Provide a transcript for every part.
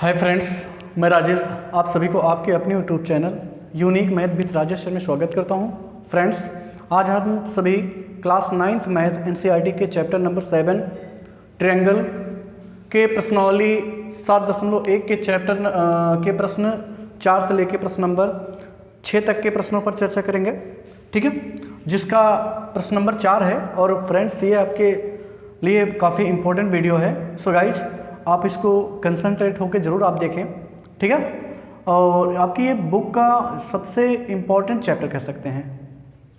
Hi friends, मैं राजेश आप सभी को आपके अपने YouTube channel unique math with Rajesh में स्वागत करता हूं। फ्रेंड्स, आज हम सभी क्लास 9th मैथ एनसीईआरटी के चैप्टर नंबर 7 ट्रायंगल के प्रश्नावली 7.1 के चैप्टर के प्रश्न 4 से लेकर प्रश्न नंबर 6 तक के प्रश्नों पर चर्चा करेंगे। ठीक है, जिसका प्रश्न नंबर 4 है। और फ्रेंड्स, ये आपके लिए काफ़ी इंपॉर्टेंट वीडियो है। सो गाइज, आप इसको कंसंट्रेट होकर ज़रूर आप देखें। ठीक है, और आपकी ये बुक का सबसे इम्पॉर्टेंट चैप्टर कह सकते हैं,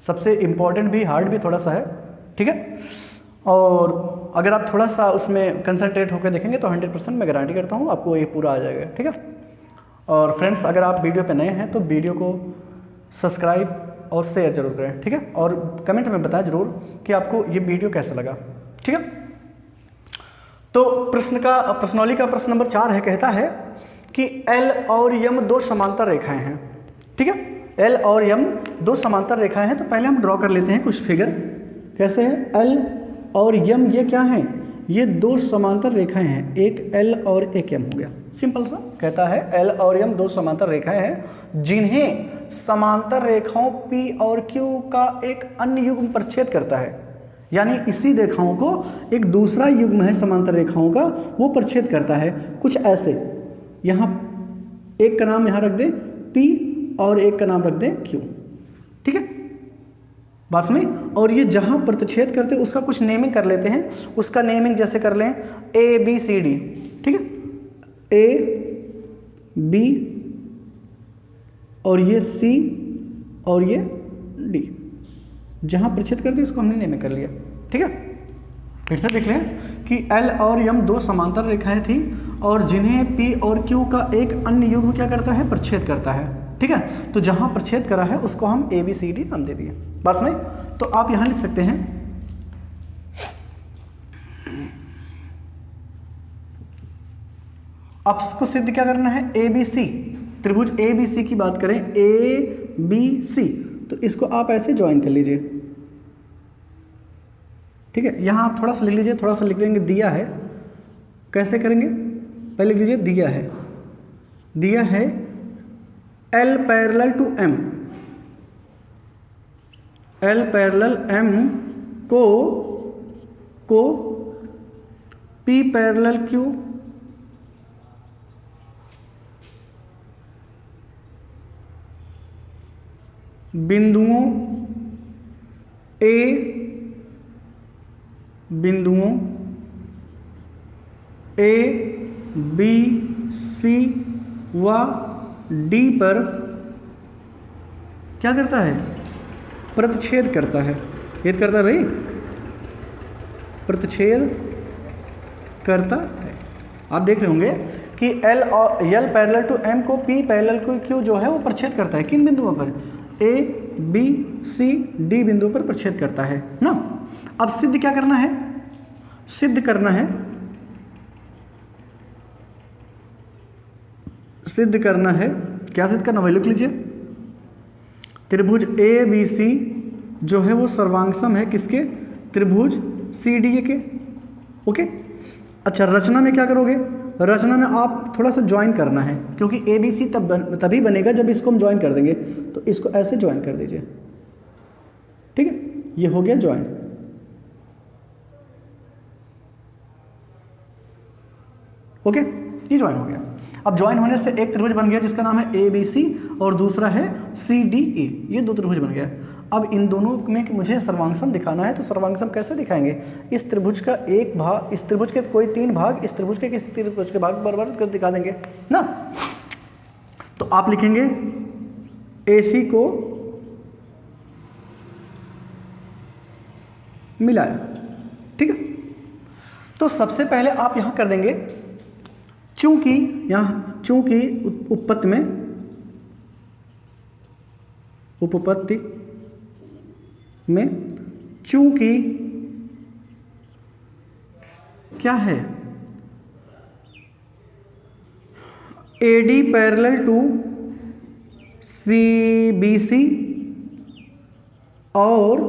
सबसे इम्पॉर्टेंट भी, हार्ड भी थोड़ा सा है। ठीक है, और अगर आप थोड़ा सा उसमें कंसंट्रेट होकर देखेंगे तो 100% मैं गारंटी करता हूँ आपको ये पूरा आ जाएगा। ठीक है, और फ्रेंड्स, अगर आप वीडियो पे नए हैं तो वीडियो को सब्सक्राइब और शेयर जरूर करें। ठीक है, और कमेंट में बताएं जरूर कि आपको ये वीडियो कैसा लगा। ठीक है, तो प्रश्नावली का प्रश्न नंबर 4 है, कहता है कि L और M दो समांतर रेखाएं हैं। ठीक है, L और M दो समांतर रेखाएं हैं। तो पहले हम ड्रॉ कर लेते हैं कुछ फिगर। कैसे है? L और M ये क्या है? ये दो समांतर रेखाएं हैं, एक L और एक M हो गया। सिंपल सा कहता है L और M दो समांतर रेखाएं हैं जिन्हें समांतर रेखाओं P और Q का एक अन्य युग्म परिच्छेद करता है। यानी इसी रेखाओं को एक दूसरा युग्म है समांतर रेखाओं का, वो परिच्छेद करता है। कुछ ऐसे, यहाँ एक का नाम यहाँ रख दें P और एक का नाम रख दें Q। ठीक है, बस में। और ये जहाँ प्रतिच्छेद करते हैं उसका कुछ नेमिंग कर लेते हैं। उसका नेमिंग जैसे कर लें ABCD। ठीक है, AB और ये C और ये D, जहाँ परिच्छेद करते हैं इसको हमने नेमिंग कर लिया। ठीक है, फिर से देख लें कि L और M दो समांतर रेखाएं थी और जिन्हें P और Q का एक अन्य युग्म क्या करता है? परिच्छेद करता है। ठीक है, तो जहाँ परिच्छेद करा है उसको हम ABCD नाम दे दिए। बस में। तो आप यहाँ लिख सकते हैं अब इसको सिद्ध क्या करना है? ABC, त्रिभुज ABC की बात करें, ABC, तो इसको आप ऐसे ज्वाइन कर लीजिए। ठीक है, यहाँ आप थोड़ा सा लिख लीजिए, थोड़ा सा लिख देंगे दिया है। कैसे करेंगे? पहले लिख लीजिए दिया है, दिया है L parallel to M, L parallel M को P पैरेलल Q बिंदुओं A, B, C व D पर क्या करता है? प्रतिच्छेद करता है। छेद करता है भाई, प्रतिच्छेद करता है। आप देख रहे होंगे कि L पैरेलल टू M को P पैरेलल टू Q जो है वो प्रतिच्छेद करता है। किन बिंदुओं पर? A, B, C, D बिंदु पर प्रतिच्छेद करता है ना। अब सिद्ध क्या करना है? सिद्ध करना है, सिद्ध करना है। क्या सिद्ध करना? वही लिख लीजिए। त्रिभुज ABC जो है वो सर्वांगसम है किसके? त्रिभुज CDA के। ओके, अच्छा, रचना में क्या करोगे? रचना में आप थोड़ा सा ज्वाइन करना है, क्योंकि ABC तभी बनेगा जब इसको हम ज्वाइन कर देंगे। तो इसको ऐसे ज्वाइन कर दीजिए। ठीक है, ये हो गया ज्वाइन। ओके, ये ज्वाइन हो गया। अब ज्वाइन होने से एक त्रिभुज बन गया जिसका नाम है ABC और दूसरा है CDE। ये दो त्रिभुज बन गया। अब इन दोनों में मुझे सर्वांगसम दिखाना है, तो सर्वांगसम कैसे दिखाएंगे? इस त्रिभुज का एक भाग, इस त्रिभुज के कोई 3 भाग इस त्रिभुज के किसी त्रिभुज के भाग बराबर कर दिखा देंगे ना। तो आप लिखेंगे AC को मिलाया। ठीक है, तो सबसे पहले आप यहां कर देंगे, चूंकि उपपत्ति में चूंकि क्या है? AD पैरेलल टू CBC और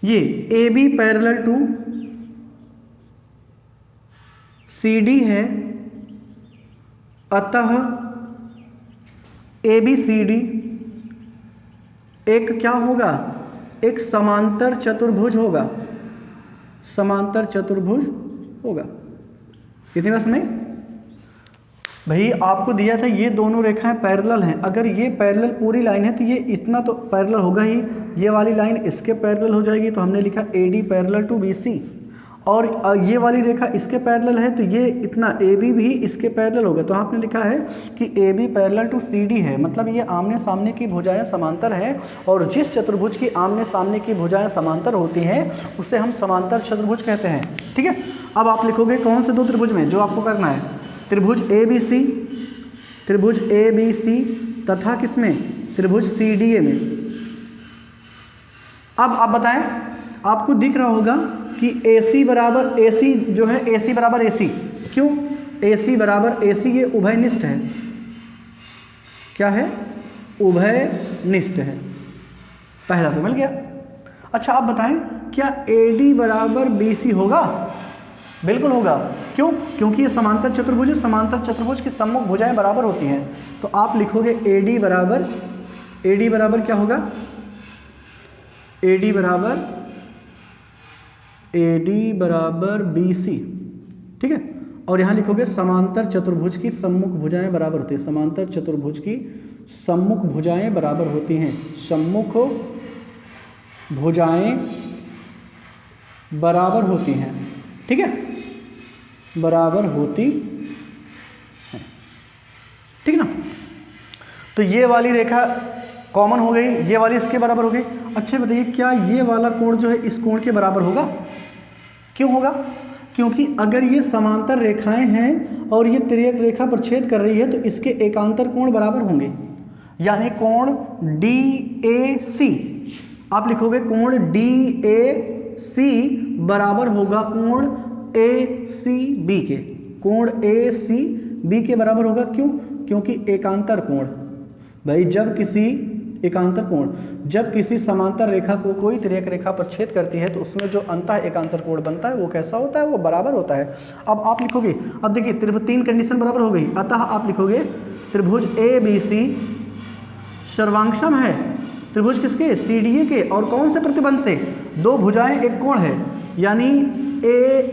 ये AB पैरेलल टू CD है, अतः ABCD एक क्या होगा, एक समांतर चतुर्भुज होगा, समांतर चतुर्भुज होगा। इतनी बात नहीं भाई, आपको दिया था ये दोनों रेखाएं पैरेलल हैं, अगर ये पैरेलल पूरी लाइन है तो ये इतना तो पैरेलल होगा ही, ये वाली लाइन इसके पैरेलल हो जाएगी, तो हमने लिखा AD पैरेलल टू BC, और ये वाली रेखा इसके पैरेलल है तो ये इतना AB भी इसके पैरेलल होगा, तो आपने लिखा है कि AB पैरेलल टू CD है, मतलब ये आमने सामने की भुजाएं समांतर हैं, और जिस चतुर्भुज की आमने सामने की भुजाएं समांतर होती हैं उसे हम समांतर चतुर्भुज कहते हैं। ठीक है, अब आप लिखोगे कौन से दो त्रिभुज में, जो आपको करना है त्रिभुज ABC, त्रिभुज ABC तथा किसमें, त्रिभुज CDA में। अब आप बताएं, आपको दिख रहा होगा कि AC बराबर AC जो है, AC बराबर AC, क्यों AC बराबर AC, ये उभयनिष्ठ है। क्या है, उभयनिष्ठ है, पहला तो मिल गया। अच्छा आप बताएं, क्या AD बराबर BC होगा, बिल्कुल होगा, क्यों, क्योंकि ये समांतर चतुर्भुज है, समांतर चतुर्भुज की सम्मुख भुजाएं बराबर होती हैं, तो आप लिखोगे AD बराबर क्या होगा, AD बराबर BC, ठीक है, और यहाँ लिखोगे समांतर चतुर्भुज की सम्मुख भुजाएं बराबर होती है, समांतर चतुर्भुज की सम्मुख भुजाएं बराबर होती हैं, सम्मुख भुजाएं बराबर होती हैं, ठीक है, बराबर होती है, ठीक ना। तो ये वाली रेखा कॉमन हो गई, ये वाली इसके बराबर हो गई। अच्छा बताइए, क्या ये वाला कोण जो है इस कोण के बराबर होगा, क्यों होगा, क्योंकि अगर ये समांतर रेखाएं हैं और ये तिर्यक रेखा पर छेद कर रही है तो इसके एकांतर कोण बराबर होंगे, यानी कोण DAC, आप लिखोगे कोण DAC बराबर होगा कोण ACB के, कोण ACB के बराबर होगा, क्यों, क्योंकि एकांतर कोण, भाई जब किसी एकांतर कोण, जब किसी समांतर रेखा को कोई तिर्यक रेखा पर छेद करती है तो उसमें जो अंतः एकांतर कोण बनता है वो कैसा होता है, वो बराबर होता है। अब आप लिखोगे, अब देखिए त्रिभुज, तीन कंडीशन बराबर हो गई, अतः आप लिखोगे त्रिभुज ABC सर्वांगसम है त्रिभुज किसके, CDA के, और कौन से प्रतिबंध से, दो भुजाएं एक कोण है, यानी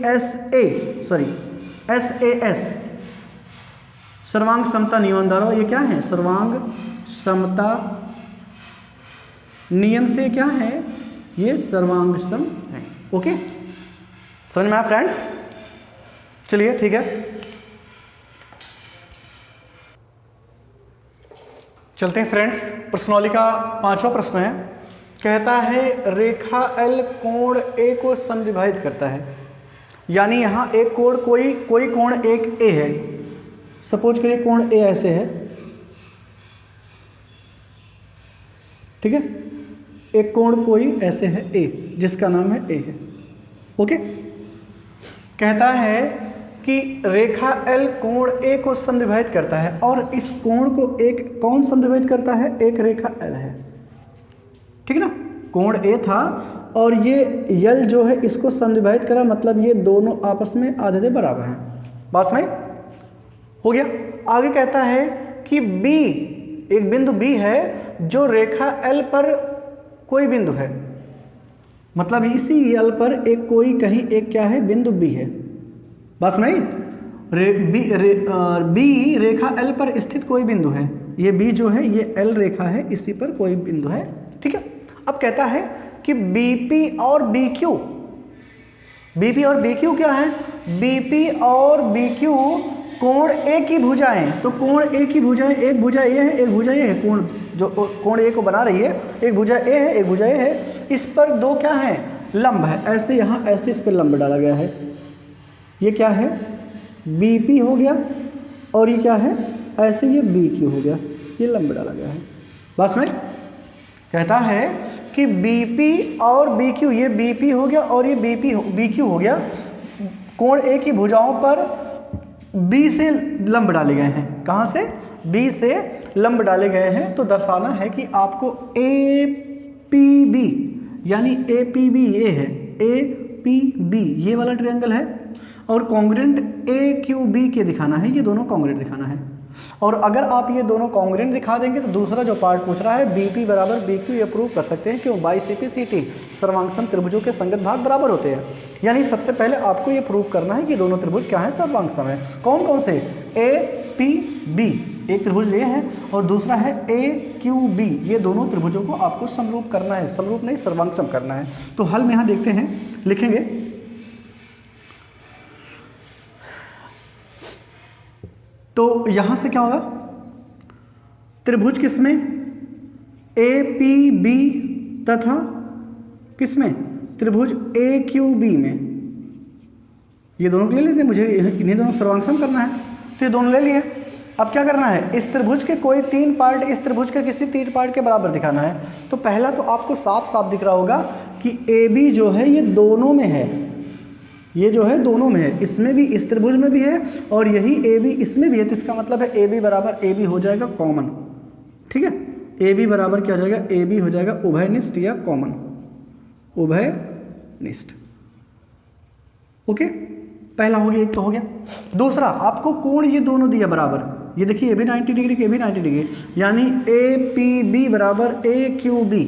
SAS सर्वांग समता नियम द्वारा, ये क्या है, सर्वांग समता नियम से क्या है, ये सर्वांग सम है। ओके, समझ में आया फ्रेंड्स, चलिए ठीक है, चलते हैं फ्रेंड्स। प्रश्नावली का 5वां प्रश्न है, कहता है रेखा L कोण A को समद्विभाजित करता है, यानी यहाँ एक कोण कोई कोण एक A है, सपोज करिए कोण A ऐसे है, ठीक है, एक कोण कोई ऐसे है A, जिसका नाम है A है। ओके, कहता है कि रेखा L कोण A को समद्विभाजित करता है, और इस कोण को एक कौन समद्विभाजित करता है, एक रेखा L है, ठीक है ना, कोण A था और ये L जो है इसको समद्विभाजित करा, मतलब ये दोनों आपस में आधे बराबर हैं। बात समझ हो गया। आगे कहता है कि B, एक बिंदु B है जो रेखा L पर कोई बिंदु है, मतलब इसी L पर एक कोई कहीं एक क्या है, बिंदु B है। बस नहीं, B रेखा L पर स्थित कोई बिंदु है, ये B जो है ये L रेखा है, इसी पर कोई बिंदु है, ठीक है। अब कहता है कि BP और BQ, BP और BQ क्या है, BP और BQ कोण A की भुजाएं, तो कोण A की भुजाएं, एक भुजा A है, एक भुजा A है, कोण जो कोण A को बना रही है, एक भुजा A है, एक भुजा A है, इस पर दो क्या है, लंब है, ऐसे यहाँ ऐसे इस पर लंब डाला गया है, ये क्या है, BP हो गया, और ये क्या है, ऐसे ये BQ हो गया, ये लंब डाला गया है। बस में कहता है कि BP और BQ, ये BP हो गया और ये BQ हो गया, कोण A की भुजाओं पर B से लंब डाले गए हैं, कहाँ से, B से लंब डाले गए हैं, तो दर्शाना है कि आपको APB, यानी APB ये है, APB ये वाला ट्रायंगल है, और कॉन्ग्रुएंट AQB के दिखाना है, ये दोनों कॉन्ग्रुएंट दिखाना है। और अगर आप ये दोनों कॉन्ग्रेंट दिखा देंगे तो दूसरा जो पार्ट पूछ रहा है BP बराबर BQ, ये प्रूव कर सकते हैं क्यों, बाई CP सर्वांगसम त्रिभुजों के संगत भाग बराबर होते हैं। यानी सबसे पहले आपको ये प्रूव करना है कि दोनों त्रिभुज क्या है, सर्वांगसम है। कौन कौन से, APB एक त्रिभुज ये है और दूसरा है AQB, ये दोनों त्रिभुजों को आपको समरूप करना है, समरूप नहीं सर्वांगसम करना है। तो हल में यहाँ देखते हैं, लिखेंगे तो यहां से क्या होगा, त्रिभुज किसमें, APB तथा किसमें, त्रिभुज AQB में, ये दोनों ले लेते हैं, मुझे इन्हीं दोनों सर्वांगसम करना है तो ये दोनों ले लिए। अब क्या करना है, इस त्रिभुज के कोई 3 पार्ट इस त्रिभुज के किसी 3 पार्ट के बराबर दिखाना है। तो पहला तो आपको साफ साफ दिख रहा होगा कि AB जो है ये दोनों में है, ये जो है दोनों में है, इसमें भी, इस त्रिभुज में भी है और यही AB इसमें भी है। तो इसका मतलब है AB बराबर AB हो जाएगा कॉमन, ठीक है। AB बराबर क्या हो जाएगा, AB हो जाएगा उभयनिष्ठ या कॉमन, उभयनिष्ठ। ओके, पहला हो गया, एक तो हो गया। दूसरा आपको कोण ये दोनों दिया बराबर, ये देखिए ये भी 90 डिग्री, ये भी 90 डिग्री, यानी APB बराबर AQB।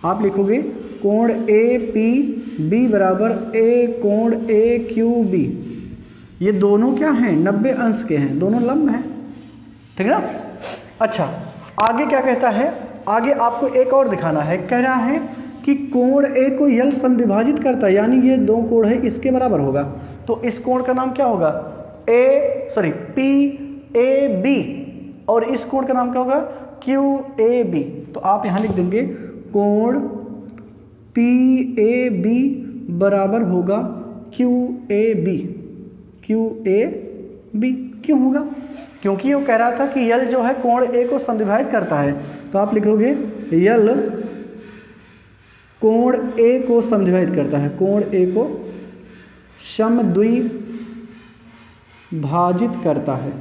आप लिखोगे कोण APB बराबर A कोण AQB, ये दोनों क्या हैं, 90 अंश के हैं, दोनों लंब हैं, ठीक है ना। अच्छा, आगे क्या कहता है, आगे आपको एक और दिखाना है, कह रहा है कि कोण A को यल समविभाजित करता है, यानी ये 2 कोण है इसके बराबर होगा। तो इस कोण का नाम क्या होगा, PAB, और इस कोण का नाम क्या होगा, QAB। तो आप यहाँ लिख देंगे कोण PAB बराबर होगा QAB, QAB क्यों होगा, क्योंकि वो कह रहा था कि यल जो है कोण A को समविभाजित करता है। तो आप लिखोगे यल कोण A को समविभाजित करता है, कोण A को समद्विभाजित करता है,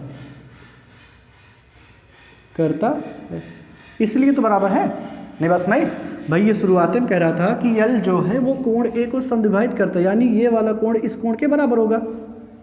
इसलिए तो बराबर है। नहीं बस नहीं भाई, ये शुरुआत में कह रहा था कि यल जो है वो कोण A को समद्विभाजित करता है, यानी ये वाला कोण इस कोण के बराबर होगा,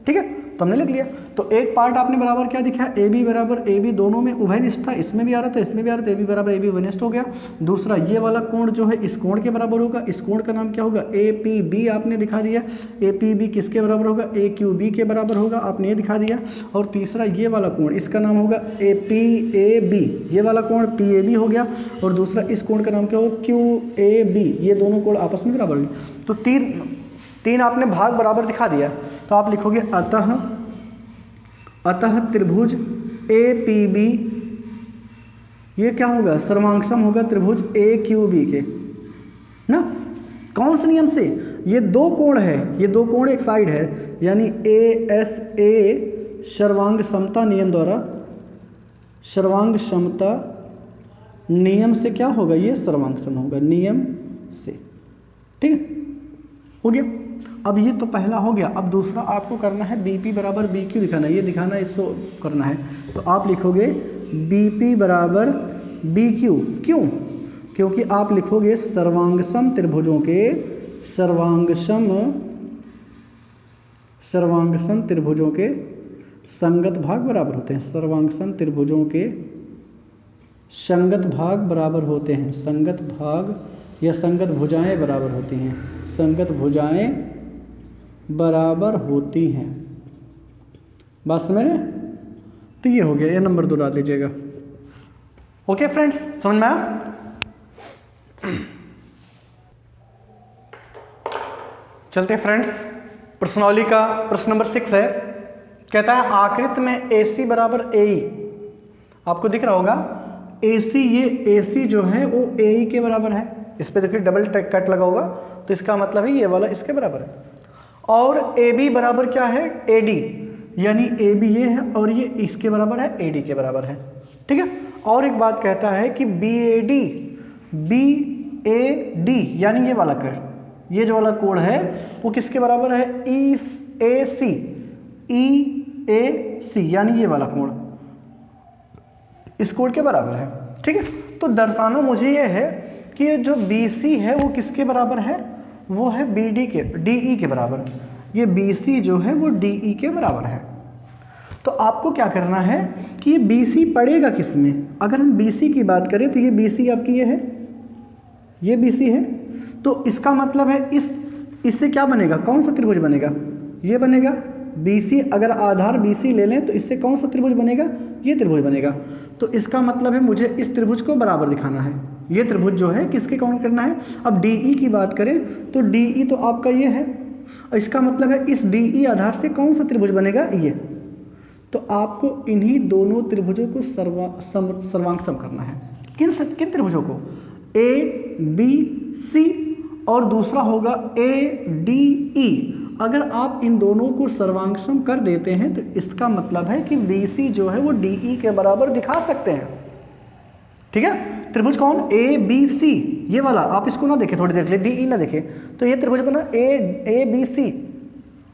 ठीक है। तो हमने लिख लिया। तो एक पार्ट आपने बराबर क्या दिखा, AB बराबर AB, दोनों में उभयनिष्ठ था, इसमें भी आ रहा था इसमें भी आ रहा था, AB बराबर AB उभयनिष्ठ हो गया। दूसरा ये वाला कोण जो है इस कोण के बराबर होगा, इस कोण का नाम क्या होगा, APB आपने दिखा दिया। APB किसके बराबर होगा, AQB के बराबर होगा, आपने ये दिखा दिया। और तीसरा ये वाला कोण, इसका नाम होगा PAB, ये वाला कोण PAB हो गया। और दूसरा इस कोण का नाम क्या होगा, QAB, ये दोनों कोण आपस में बराबर होंगे। तो तीन आपने भाग बराबर दिखा दिया। तो आप लिखोगे अतः त्रिभुज APB ये क्या होगा, सर्वांगसम होगा त्रिभुज AQB के ना। कौन से नियम से, ये 2 कोण है, ये 2 कोण एक साइड है, यानी ASA सर्वांग समता नियम द्वारा, सर्वांग समता नियम से क्या होगा, ये सर्वांगसम होगा नियम से, ठीक है, हो गया। अब ये तो पहला हो गया। अब दूसरा आपको करना है BP बराबर BQ दिखाना है, ये दिखाना है, इसको करना है। तो आप लिखोगे BP बराबर BQ, क्यों, क्योंकि आप लिखोगे सर्वांगसम त्रिभुजों के सर्वांगसम त्रिभुजों के संगत भाग बराबर होते हैं, सर्वांगसम त्रिभुजों के संगत भाग बराबर होते हैं, संगत भाग या संगत भुजाएं बराबर होती हैं, संगत भुजाएं बराबर होती हैं। बात समझ रहे हैं। तो ये हो गया, ये नंबर 2 डाल दीजिएगा। ओके फ्रेंड्स, समझ में आया। चलते फ्रेंड्स, प्रश्नावली का प्रश्न नंबर 6 है। कहता है आकृति में AC बराबर AE, आपको दिख रहा होगा AC, ये AC जो है वो AE के बराबर है। इस पे देखिए डबल कट लगा होगा, तो इसका मतलब है ये वाला इसके बराबर है। और AB बराबर क्या है, AD, यानी AB ये है और ये इसके बराबर है, AD के बराबर है, ठीक है। और एक बात कहता है कि BAD यानी ये वाला कोण, ये जो वाला कोण है वो किसके बराबर है, EAC, यानी ये वाला कोण इस कोण के बराबर है, ठीक है। तो दर्शाना मुझे ये है कि ये जो BC है वो किसके बराबर है, वो है DE के बराबर। ये BC जो है वो DE के बराबर है। तो आपको क्या करना है कि ये BC पड़ेगा किस में। अगर हम BC की बात करें तो ये BC आपकी ये है, ये BC है, तो इसका मतलब है इससे क्या बनेगा, कौन सा त्रिभुज बनेगा, ये बनेगा BC। अगर आधार BC ले लें तो इससे कौन सा त्रिभुज बनेगा, ये त्रिभुज बनेगा। तो इसका मतलब है मुझे इस त्रिभुज को बराबर दिखाना है। ये त्रिभुज जो है किसके काउंट करना है। अब DE की बात करें तो DE तो आपका ये है, इसका मतलब है इस DE आधार से कौन सा त्रिभुज बनेगा, ये। तो आपको इन्हीं दोनों त्रिभुजों को सर्वांग करना है। किन त्रिभुजों को, ABC और दूसरा होगा ADE। अगर आप इन दोनों को सर्वांग कर देते हैं तो इसका मतलब है कि BC जो है वो DE के बराबर दिखा सकते हैं। ठीक है, त्रिभुज कौन, ABC, ये वाला। आप इसको ना देखें, थोड़ी देर के लिए DE ना देखें, तो ये त्रिभुज बना ABC।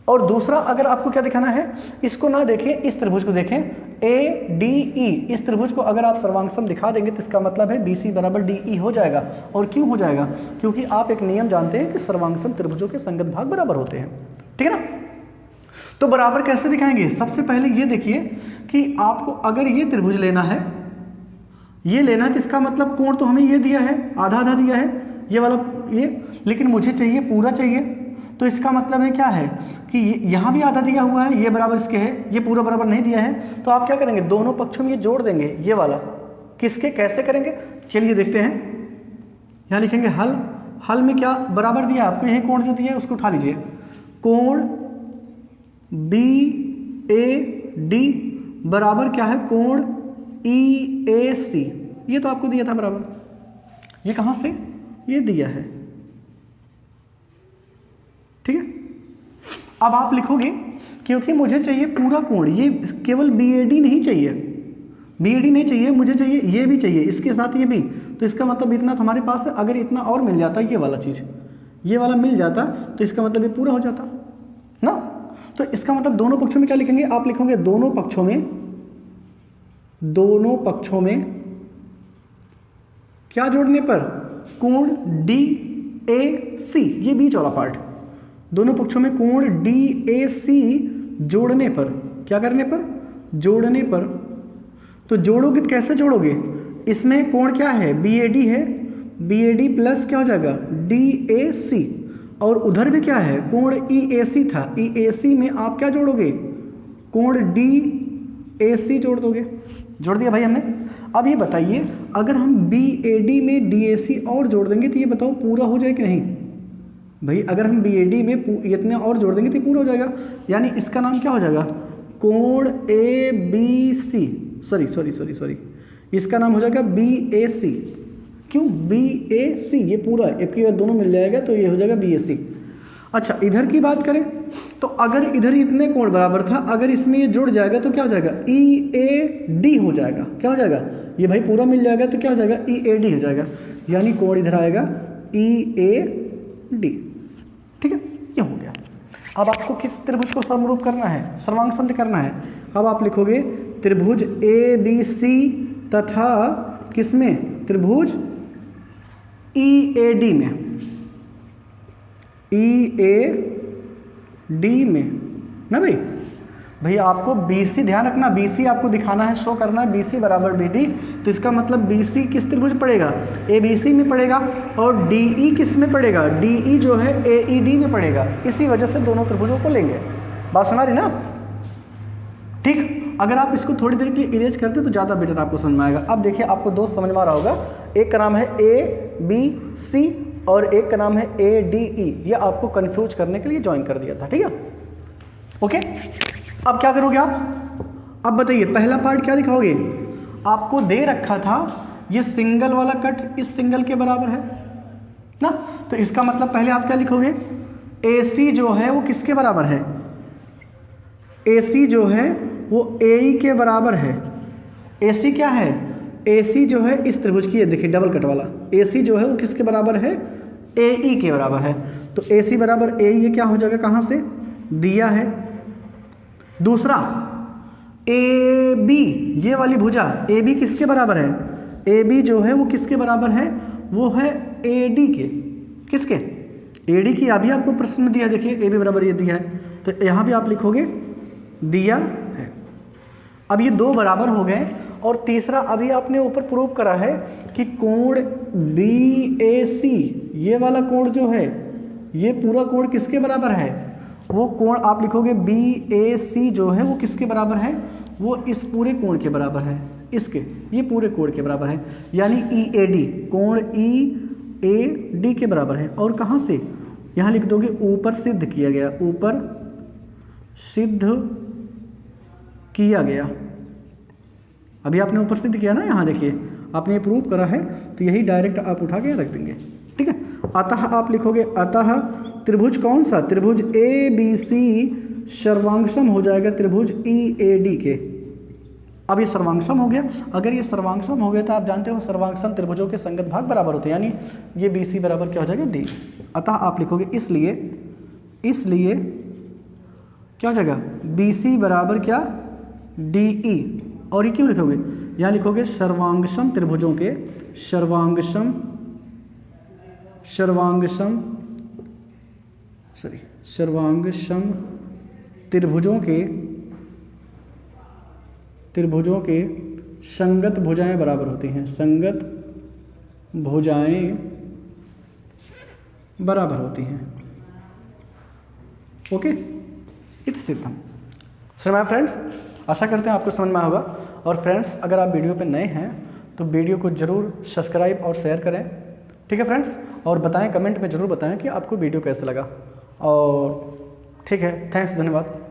और दूसरा अगर आपको क्या दिखाना है, इसको ना देखें, इस त्रिभुज को देखें, ADE। इस त्रिभुज को अगर आप सर्वांग दिखा देंगे तो इसका मतलब है BC बराबर DE हो जाएगा। और क्यों हो जाएगा, क्योंकि आप एक नियम जानते हैं कि सर्वांग त्रिभुजों के संगत भाग बराबर होते हैं। ठीक है ना। तो बराबर कैसे दिखाएंगे, सबसे पहले ये देखिए कि आपको अगर ये त्रिभुज लेना है, ये लेना है, तो इसका मतलब कोण तो हमें ये दिया है, आधा आधा दिया है, ये वाला ये, लेकिन मुझे चाहिए पूरा चाहिए। तो इसका मतलब है क्या है कि यहाँ भी आधा दिया हुआ है, ये बराबर इसके है, ये पूरा बराबर नहीं दिया है। तो आप क्या करेंगे, दोनों पक्षों में ये जोड़ देंगे, ये वाला। किसके, कैसे करेंगे, चलिए देखते हैं। यहाँ लिखेंगे हल। हल में क्या बराबर दिया आपको, यही कोण जो दिया है उसको उठा लीजिए। कोण BAD बराबर क्या है, कोण EAC। ये तो आपको दिया था बराबर, ये कहाँ से, ये दिया है। ठीक है, अब आप लिखोगे क्योंकि मुझे चाहिए पूरा कोण, ये केवल BAD नहीं चाहिए, BAD नहीं चाहिए, मुझे चाहिए ये भी चाहिए, इसके साथ ये भी। तो इसका मतलब इतना तो हमारे पास है। अगर इतना और मिल जाता, ये वाला चीज़, ये वाला मिल जाता, तो इसका मतलब ये पूरा हो जाता ना। तो इसका मतलब दोनों पक्षों में क्या लिखेंगे, आप लिखोगे दोनों पक्षों में क्या जोड़ने पर, कोण DAC, ये बीच वाला पार्ट, दोनों पक्षों में कोण DAC जोड़ने पर, क्या करने पर, जोड़ने पर। तो जोड़ोगे तो कैसे जोड़ोगे, इसमें कोण क्या है, BAD है, BAD प्लस क्या हो जाएगा, DAC। और उधर भी क्या है, कोण EAC था, EAC में आप क्या जोड़ोगे, कोण DAC जोड़ दोगे। जोड़ दिया भाई हमने। अब ये बताइए, अगर हम BAD में DAC और जोड़ देंगे तो ये बताओ पूरा हो जाए कि नहीं भाई। अगर हम BAD में इतने और जोड़ देंगे तो पूरा हो जाएगा, यानी इसका नाम क्या हो जाएगा, कोण ABC, सॉरी, इसका नाम हो जाएगा BAC। क्यों, BAC, ये पूरा एक बार दोनों मिल जाएगा तो ये हो जाएगा BAC। अच्छा, इधर की बात करें तो अगर इधर इतने कोण बराबर था, अगर इसमें ये जुड़ जाएगा तो क्या हो जाएगा, EAD हो जाएगा। क्या हो जाएगा, ये भाई पूरा मिल जाएगा तो क्या हो जाएगा, EAD हो जाएगा, यानी कोण इधर आएगा EAD। ठीक है, ये हो गया। अब आपको किस त्रिभुज को समरूप करना है, सर्वांग करना है। अब आप लिखोगे त्रिभुज ABC तथा किसमें, त्रिभुज EAD में, EAD में ना भाई आपको BC ध्यान रखना, BC आपको दिखाना है, शो करना है, BC बराबर BD। तो इसका मतलब BC किस त्रिभुज पड़ेगा, ABC में पड़ेगा, और DE किस में पड़ेगा, DE जो है AED में पड़ेगा। इसी वजह से दोनों त्रिभुजों को लेंगे। बात समझ रही ना। ठीक, अगर आप इसको थोड़ी देर के लिए इरेज करते तो ज़्यादा बेटर आपको समझ में आएगा। अब देखिए, आपको दो समझ में आ रहा होगा, एक का नाम है ABC और एक का नाम है ADE। ये आपको कंफ्यूज करने के लिए ज्वाइन कर दिया था। ठीक है, ओके। अब क्या करोगे आप, अब बताइए पहला पार्ट क्या दिखाओगे, आपको दे रखा था ये सिंगल वाला कट इस सिंगल के बराबर है ना। तो इसका मतलब पहले आप क्या लिखोगे, AC जो है वो किसके बराबर है, AC जो है वो AE के बराबर है। AC क्या है, AC जो है इस त्रिभुज की, ये देखिए डबल कट वाला, AC जो है वो किसके बराबर है, AE के बराबर है। तो AC बराबर AE, ये क्या हो जाएगा, कहाँ से दिया है। दूसरा AB, ये वाली भुजा AB किसके बराबर है, AB जो है वो किसके बराबर है, वो है AD के, किसके, AD की। अभी आपको प्रश्न में दिया, देखिए AB बराबर ये दिया है, तो यहाँ भी आप लिखोगे दिया है। अब ये दो बराबर हो गए। और तीसरा अभी आपने ऊपर प्रूव करा है कि कोण BAC, ये वाला कोण जो है, ये पूरा कोण किसके बराबर है? वो कोण आप लिखोगे BAC जो है वो किसके बराबर है? वो इस पूरे कोण के बराबर है, इसके, ये पूरे कोण के बराबर है, यानी EAD, कोण EAD के बराबर है। और कहाँ से? यहाँ लिख दोगे ऊपर सिद्ध किया गया, ऊपर सिद्ध किया गया। अभी आपने ऊपर सिद्ध किया ना, यहाँ देखिए आपने ये प्रूव करा है, तो यही डायरेक्ट आप उठा के रख देंगे, ठीक है। अतः आप लिखोगे, अतः त्रिभुज कौन सा? त्रिभुज ABC सर्वांगसम हो जाएगा त्रिभुज EAD के। अब ये सर्वांगसम हो गया। अगर ये सर्वांगसम हो गया तो आप जानते हो सर्वांगसम त्रिभुजों के संगत भाग बराबर होते हैं, यानी ये BC बराबर क्या हो जाएगा? D। अतः आप लिखोगे इसलिए क्या हो जाएगा? BC बराबर क्या? DE। और ये क्यों लिखोगे? यहाँ लिखोगे सर्वांगसम त्रिभुजों के, सर्वांगसम त्रिभुजों के संगत भुजाएं बराबर होती हैं, संगत भुजाएं बराबर होती हैं। ओके, इतना सिद्धम। सो माय फ्रेंड्स, आशा करते हैं आपको समझ में होगा। और फ्रेंड्स, अगर आप वीडियो पे नए हैं तो वीडियो को ज़रूर सब्सक्राइब और शेयर करें, ठीक है फ्रेंड्स। और बताएं, कमेंट में ज़रूर बताएं कि आपको वीडियो कैसा लगा। और ठीक है, थैंक्स, धन्यवाद।